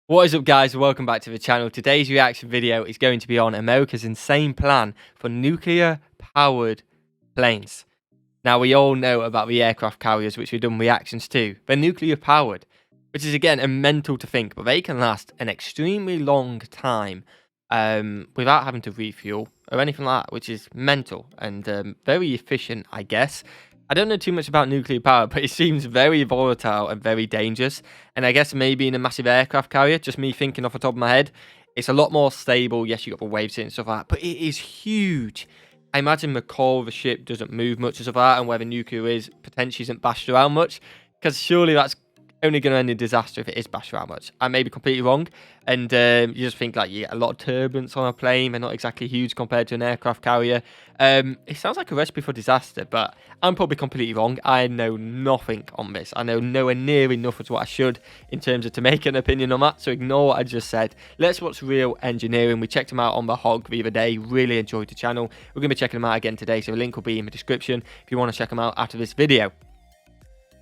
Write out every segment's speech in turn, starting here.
What is up, guys? Welcome back to the channel. Today's reaction video is going to be on America's insane plan for nuclear-powered planes. Now, we all know about the aircraft carriers, which we've done reactions to. They're nuclear-powered, which is, again, a mental to think, but they can last an extremely long time without having to refuel or anything like that, which is mental and very efficient, I guess. I don't know too much about nuclear power, but it seems very volatile and very dangerous. And I guess maybe in a massive aircraft carrier, just me thinking off the top of my head, it's a lot more stable. Yes, you got the waves in and stuff like that, but it is huge. I imagine the core of the ship doesn't move much as of that, and where the nuclear is potentially isn't bashed around much, because surely that's only going to end in disaster if it is bashed around much. I may be completely wrong, and you just think like you get a lot of turbulence on a plane. They're not exactly huge compared to an aircraft carrier. It sounds like a recipe for disaster, but I'm probably completely wrong. I know nothing on this. I know nowhere near enough as what I should in terms of to make an opinion on that, so ignore what I just said. Let's watch Real Engineering. We checked them out on the Hog the other day. Really enjoyed the channel. We're going to be checking them out again today, so the link will be in the description if you want to check them out after this video.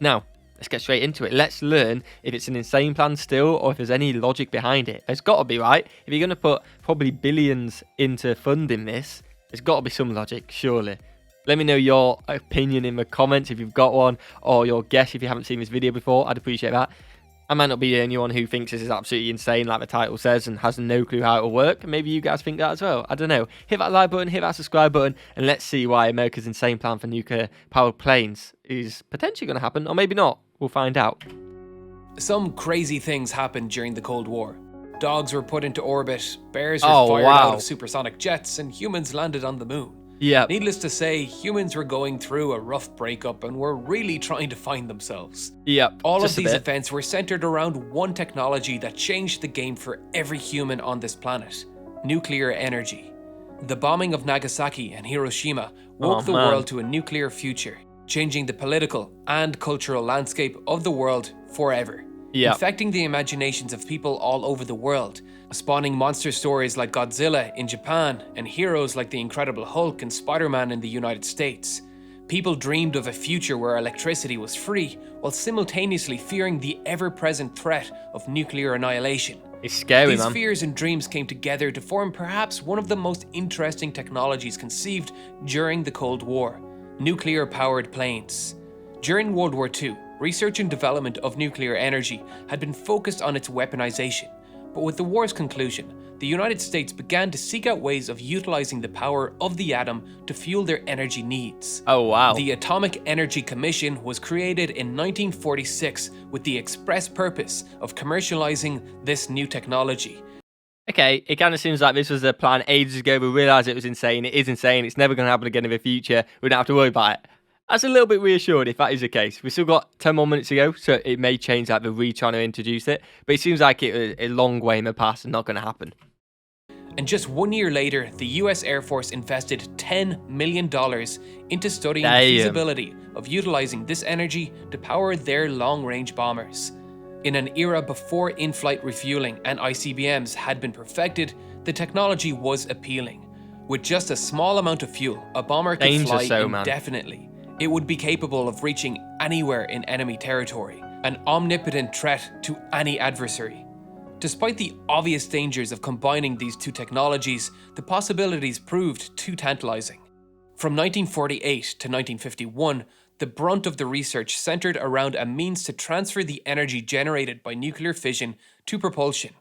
Now, let's get straight into it. Let's learn if it's an insane plan still or if there's any logic behind it. There's got to be, right? If you're going to put probably billions into funding this, there's got to be some logic, surely. Let me know your opinion in the comments if you've got one, or your guess if you haven't seen this video before. I'd appreciate that. I might not be the only one who thinks this is absolutely insane like the title says and has no clue how it will work. Maybe you guys think that as well. I don't know. Hit that like button, hit that subscribe button, and let's see why America's insane plan for nuclear-powered planes is potentially going to happen, or maybe not. We'll find out. Some crazy things happened during the Cold War. Dogs were put into orbit, bears were fired out of supersonic jets, and humans landed on the moon. Yeah. Needless to say, humans were going through a rough breakup and were really trying to find themselves. Yep. All of these events were centered around one technology that changed the game for every human on this planet: nuclear energy. The bombing of Nagasaki and Hiroshima woke the world to a nuclear future, changing the political and cultural landscape of the world forever. Infecting the imaginations of people all over the world, spawning monster stories like Godzilla in Japan and heroes like the Incredible Hulk and Spider-Man in the United States. People dreamed of a future where electricity was free, while simultaneously fearing the ever-present threat of nuclear annihilation. It's scary, man. These fears and dreams came together to form perhaps one of the most interesting technologies conceived during the Cold War: nuclear-powered planes. During World War II, research and development of nuclear energy had been focused on its weaponization, but with the war's conclusion, the United States began to seek out ways of utilizing the power of the atom to fuel their energy needs. Oh, wow. The Atomic Energy Commission was created in 1946 with the express purpose of commercializing this new technology. Okay, it kind of seems like this was a plan ages ago. We realised it was insane. It is insane. It's never going to happen again in the future. We don't have to worry about it. That's a little bit reassured if that is the case. We've still got 10 more minutes to go, so it may change like the trying to introduce it. But it seems like it was a long way in the past and not going to happen. And just 1 year later, the US Air Force invested $10 million into studying the feasibility of utilizing this energy to power their long-range bombers. In an era before in-flight refueling and ICBMs had been perfected, the technology was appealing. With just a small amount of fuel, a bomber could fly indefinitely. It would be capable of reaching anywhere in enemy territory, an omnipotent threat to any adversary. Despite the obvious dangers of combining these two technologies, the possibilities proved too tantalizing. From 1948 to 1951, the brunt of the research centered around a means to transfer the energy generated by nuclear fission to propulsion.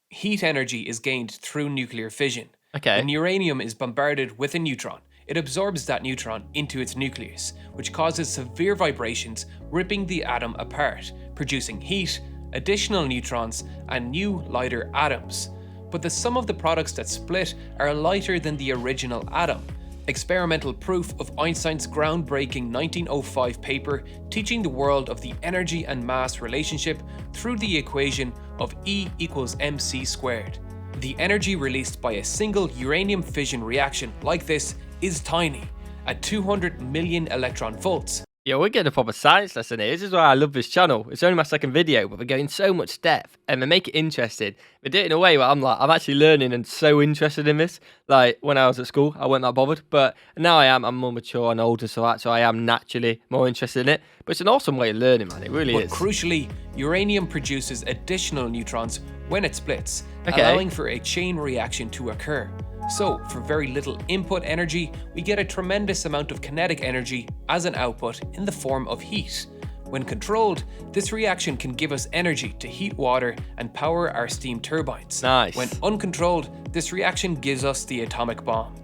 Heat energy is gained through nuclear fission. When uranium is bombarded with a neutron, it absorbs that neutron into its nucleus, which causes severe vibrations, ripping the atom apart, producing heat, additional neutrons, and new, lighter atoms. But the sum of the products that split are lighter than the original atom. Experimental proof of Einstein's groundbreaking 1905 paper teaching the world of the energy and mass relationship through the equation of E equals mc squared. The energy released by a single uranium fission reaction like this is tiny, at 200 million electron volts. Yeah, we're getting a proper science lesson here. This is why I love this channel. It's only my second video, but we're going so much depth and they make it interesting. They do it in a way where I'm actually learning and so interested in this. Like when I was at school, I wasn't that bothered, but now I'm more mature and older, so I am naturally more interested in it. But it's an awesome way of learning, man. It really is. Crucially, uranium produces additional neutrons when it splits, Okay. allowing for a chain reaction to occur. So, for very little input energy, we get a tremendous amount of kinetic energy as an output in the form of heat. When controlled, this reaction can give us energy to heat water and power our steam turbines. Nice. When uncontrolled, this reaction gives us the atomic bomb.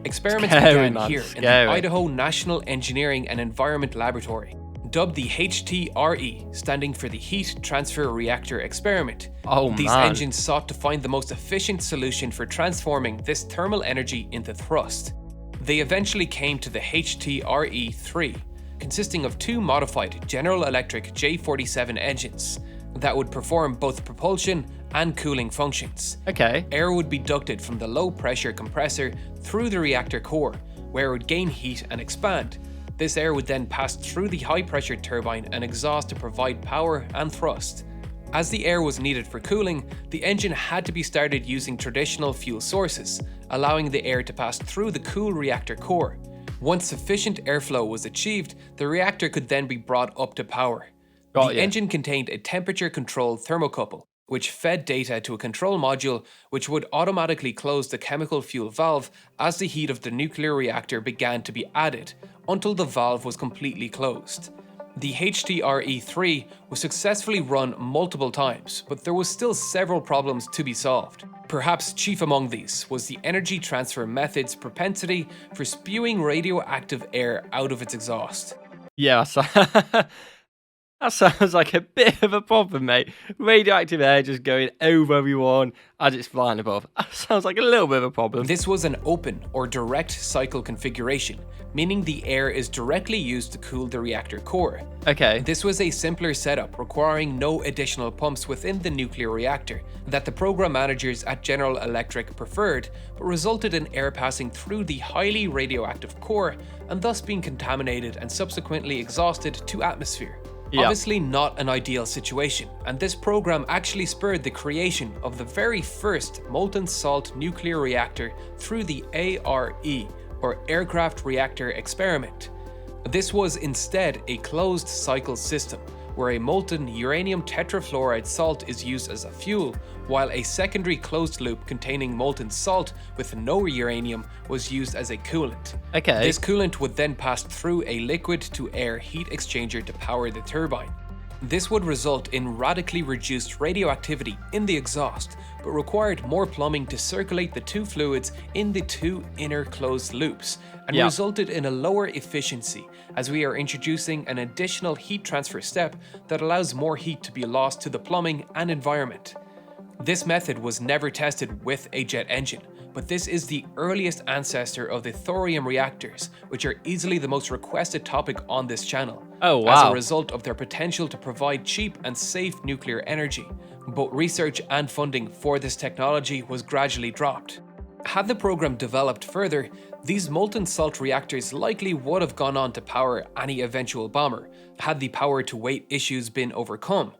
Experiments Scary, began man, here in scary. the Idaho National Engineering and Environment Laboratory, dubbed the HTRE, standing for the Heat Transfer Reactor Experiment. Oh, These man. engines sought to find the most efficient solution for transforming this thermal energy into thrust. They eventually came to the HTRE-3, consisting of two modified General Electric J47 engines that would perform both propulsion and cooling functions. Okay. Air would be ducted from the low-pressure compressor through the reactor core, where it would gain heat and expand. This air would then pass through the high-pressure turbine and exhaust to provide power and thrust. As the air was needed for cooling, the engine had to be started using traditional fuel sources, allowing the air to pass through the cool reactor core. Once sufficient airflow was achieved, the reactor could then be brought up to power. The engine contained a temperature-controlled thermocouple, which fed data to a control module which would automatically close the chemical fuel valve as the heat of the nuclear reactor began to be added, until the valve was completely closed. The HTRE-3 was successfully run multiple times, but there was still several problems to be solved. Perhaps chief among these was the energy transfer method's propensity for spewing radioactive air out of its exhaust. Yeah, that sounds like a bit of a problem, mate. Radioactive air just going over everyone as it's flying above. That sounds like a little bit of a problem. This was an open or direct cycle configuration, meaning the air is directly used to cool the reactor core. Okay. This was a simpler setup requiring no additional pumps within the nuclear reactor that the program managers at General Electric preferred, but resulted in air passing through the highly radioactive core and thus being contaminated and subsequently exhausted to atmosphere. Yeah. Obviously not an ideal situation, and this program actually spurred the creation of the very first molten salt nuclear reactor through the ARE, or Aircraft Reactor Experiment. This was instead a closed cycle system, where a molten uranium tetrafluoride salt is used as a fuel, while a secondary closed loop containing molten salt with no uranium was used as a coolant. Okay. This coolant would then pass through a liquid to air heat exchanger to power the turbine. This would result in radically reduced radioactivity in the exhaust, but required more plumbing to circulate the two fluids in the two inner closed loops, and resulted in a lower efficiency, as we are introducing an additional heat transfer step that allows more heat to be lost to the plumbing and environment. This method was never tested with a jet engine, but this is the earliest ancestor of the thorium reactors, which are easily the most requested topic on this channel. Oh, wow. As a result of their potential to provide cheap and safe nuclear energy. But research and funding for this technology was gradually dropped. Had the program developed further, these molten salt reactors likely would have gone on to power any eventual bomber, had the power-to-weight issues been overcome.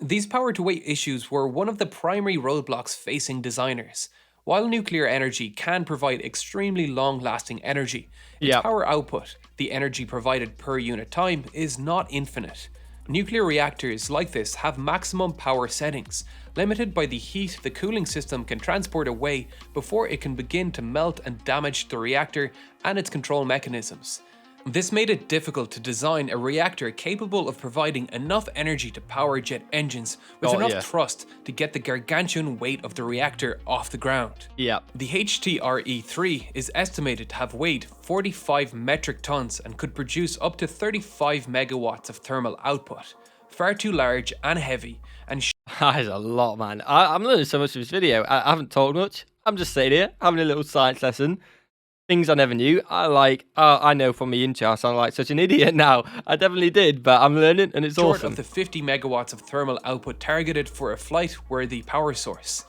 These power-to-weight issues were one of the primary roadblocks facing designers. While nuclear energy can provide extremely long-lasting energy, its power output, the energy provided per unit time, is not infinite. Nuclear reactors like this have maximum power settings, limited by the heat the cooling system can transport away before it can begin to melt and damage the reactor and its control mechanisms. This made it difficult to design a reactor capable of providing enough energy to power jet engines with enough thrust to get the gargantuan weight of the reactor off the ground. Yeah. The HTRE-3 is estimated to have weighed 45 metric tons and could produce up to 35 megawatts of thermal output. Far too large and heavy, and that is a lot, man. I'm learning so much from this video. I haven't talked much. I'm just sitting here having a little science lesson. Things I never knew. I know from my intro, I sound like such an idiot now. I definitely did, but I'm learning and it's awesome. Short of the 50 megawatts of thermal output targeted for a flight-worthy power source.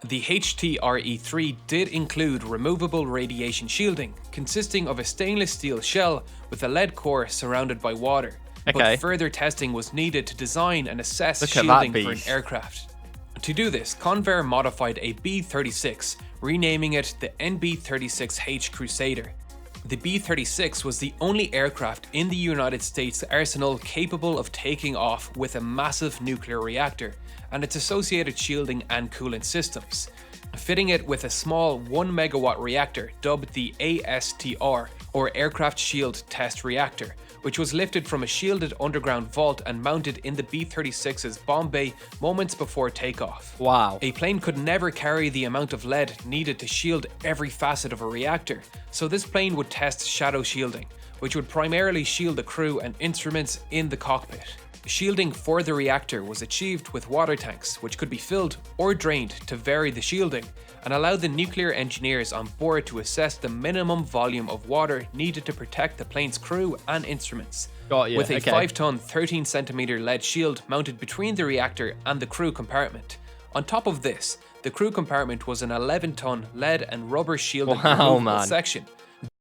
The HTRE-3 did include removable radiation shielding, consisting of a stainless steel shell with a lead core surrounded by water. But further testing was needed to design and assess shielding for an aircraft. To do this, Convair modified a B-36, renaming it the NB-36H Crusader. The B-36 was the only aircraft in the United States arsenal capable of taking off with a massive nuclear reactor and its associated shielding and coolant systems, fitting it with a small 1 megawatt reactor dubbed the ASTR, or Aircraft Shield Test Reactor, which was lifted from a shielded underground vault and mounted in the B-36's bomb bay moments before takeoff. Wow. A plane could never carry the amount of lead needed to shield every facet of a reactor, so this plane would test shadow shielding, which would primarily shield the crew and instruments in the cockpit. Shielding for the reactor was achieved with water tanks, which could be filled or drained to vary the shielding and allow the nuclear engineers on board to assess the minimum volume of water needed to protect the plane's crew and instruments. Got you. With a Okay. 5-ton, 13-centimeter lead shield mounted between the reactor and the crew compartment. On top of this, the crew compartment was an 11-ton lead and rubber shielded Wow, removable man. section.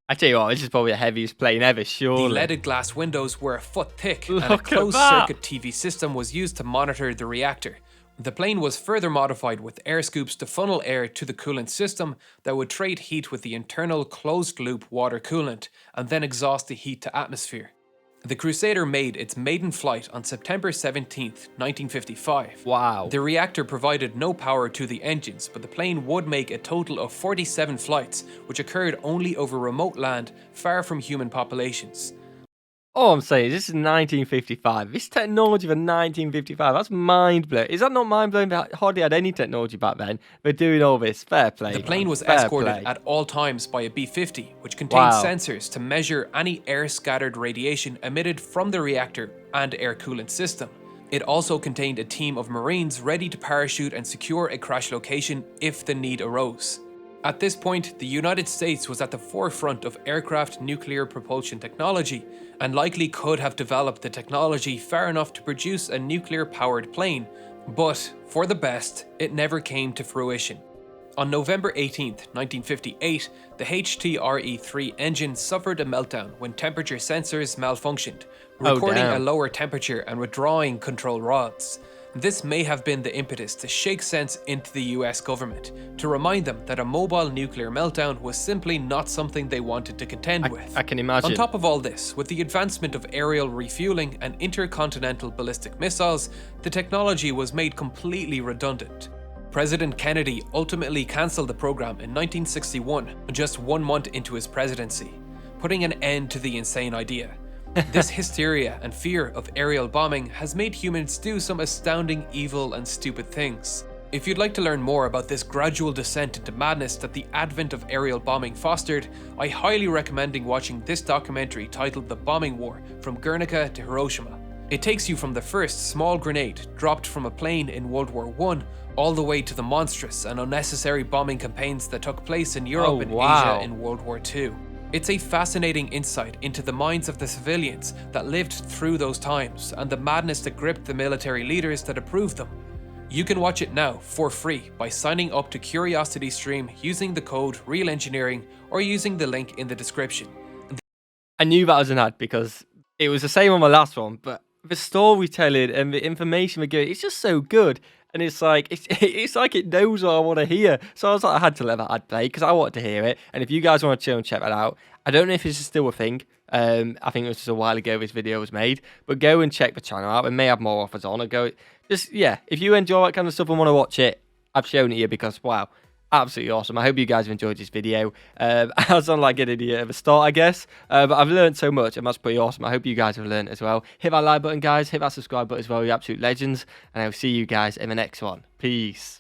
I tell you what, this is probably the heaviest plane ever, The surely. leaded glass windows were a foot thick, and a Look at closed that. circuit TV system was used to monitor the reactor. The plane was further modified with air scoops to funnel air to the coolant system that would trade heat with the internal closed-loop water coolant and then exhaust the heat to atmosphere. The Crusader made its maiden flight on September 17, 1955. Wow. The reactor provided no power to the engines, but the plane would make a total of 47 flights, which occurred only over remote land far from human populations. All I'm saying is this is 1955. This technology for 1955, that's mind-blowing. Is that not mind-blowing? They hardly had any technology back then. They're doing all this. Fair play. The plane man. was Fair escorted play. at all times by a B-50, which contained Wow. sensors to measure any air-scattered radiation emitted from the reactor and air coolant system. It also contained a team of Marines ready to parachute and secure a crash location if the need arose. At this point, the United States was at the forefront of aircraft nuclear propulsion technology, and likely could have developed the technology far enough to produce a nuclear-powered plane, but, for the best, it never came to fruition. On November 18, 1958, the HTRE-3 engine suffered a meltdown when temperature sensors malfunctioned, recording a damn. lower temperature and withdrawing control rods. This may have been the impetus to shake sense into the US government, to remind them that a mobile nuclear meltdown was simply not something they wanted to contend with. I can imagine. On top of all this, with the advancement of aerial refueling and intercontinental ballistic missiles, the technology was made completely redundant. President Kennedy ultimately cancelled the program in 1961, just 1 month into his presidency, putting an end to the insane idea. This hysteria and fear of aerial bombing has made humans do some astounding, evil, and stupid things. If you'd like to learn more about this gradual descent into madness that the advent of aerial bombing fostered, I highly recommend watching this documentary titled The Bombing War, From Guernica to Hiroshima. It takes you from the first small grenade dropped from a plane in World War I all the way to the monstrous and unnecessary bombing campaigns that took place in Europe and wow. Asia in World War II. It's a fascinating insight into the minds of the civilians that lived through those times and the madness that gripped the military leaders that approved them. You can watch it now for free by signing up to CuriosityStream using the code RealEngineering or using the link in the description. I knew that was an ad because it was the same on my last one, but the storytelling and the information we're giving, it's just so good. And it's like it's like it knows what I want to hear. So I was like, I had to let that ad play because I wanted to hear it. And if you guys want to chill and check that out, I don't know if this is still a thing. I think it was just a while ago this video was made. But go and check the channel out. We may have more offers on. Or go just if you enjoy that kind of stuff and want to watch it, I've shown it here because wow. Absolutely awesome. I hope you guys have enjoyed this video. I was on like an idiot at the start, I guess. But I've learned so much and that's pretty awesome. I hope you guys have learned as well. Hit that like button, guys. Hit that subscribe button as well. You're absolute legends. And I'll see you guys in the next one. Peace.